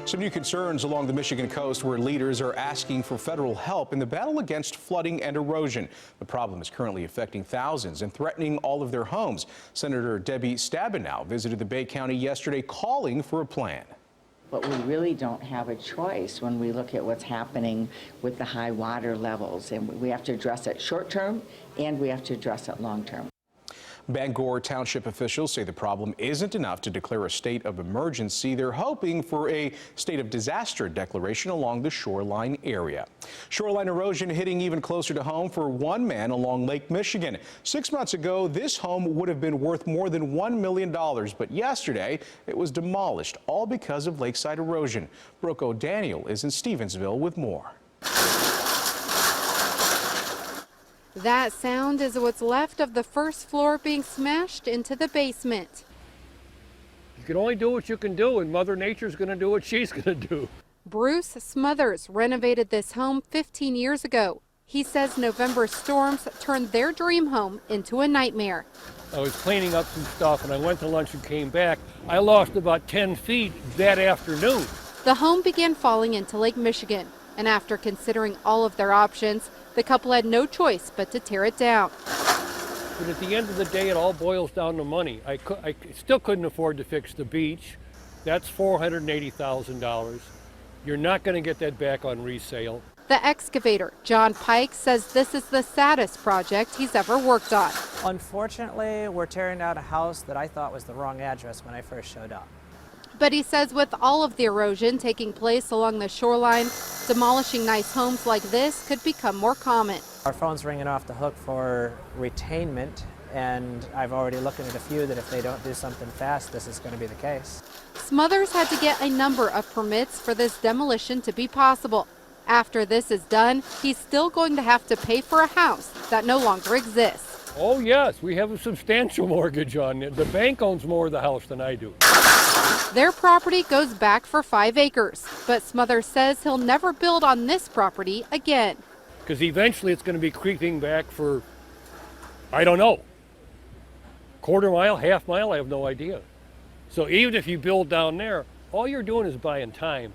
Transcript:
Some new concerns along the Michigan coast where leaders are asking for federal help in the battle against flooding and erosion. The problem is currently affecting thousands and threatening all of their homes. Senator Debbie Stabenow visited the Bay County yesterday calling for a plan. But we really don't have a choice when we look at what's happening with the high water levels. And we have to address it short term and we have to address it long term. Bangor Township officials say the problem isn't enough to declare a state of emergency. They're hoping for a state of disaster declaration along the shoreline area. Shoreline erosion hitting even closer to home for one man along Lake Michigan. 6 months ago, this home would have been worth more than $1 million, but yesterday it was demolished, all because of lakeside erosion. Brooke O'Daniel is in Stevensville with more. That sound is what's left of the first floor being smashed into the basement. You can only do what you can do, and Mother Nature's going to do what she's going to do. Bruce Smothers renovated this home 15 years ago. He says November storms turned their dream home into a nightmare. I was cleaning up some stuff, and I went to lunch and came back. I lost about 10 feet that afternoon. The home began falling into Lake Michigan, and after considering all of their options, the couple had no choice but to tear it down. But at the end of the day, it all boils down to money. I still couldn't afford to fix the beach. That's $480,000. You're not going to get that back on resale. The excavator, John Pike, says this is the saddest project he's ever worked on. Unfortunately, we're tearing down a house that I thought was the wrong address when I first showed up. But he says with all of the erosion taking place along the shoreline, demolishing nice homes like this could become more common. Our phone's ringing off the hook for retainment, and I've already looked at a few that if they don't do something fast, this is going to be the case. Smothers had to get a number of permits for this demolition to be possible. After this is done, he's still going to have to pay for a house that no longer exists. Oh yes, we have a substantial mortgage on it. The bank owns more of the house than I do. Their property goes back for 5 acres, but Smothers says he'll never build on this property again. Because eventually it's going to be creeping back for, I don't know, quarter mile, half mile, I have no idea. So even if you build down there, all you're doing is buying time.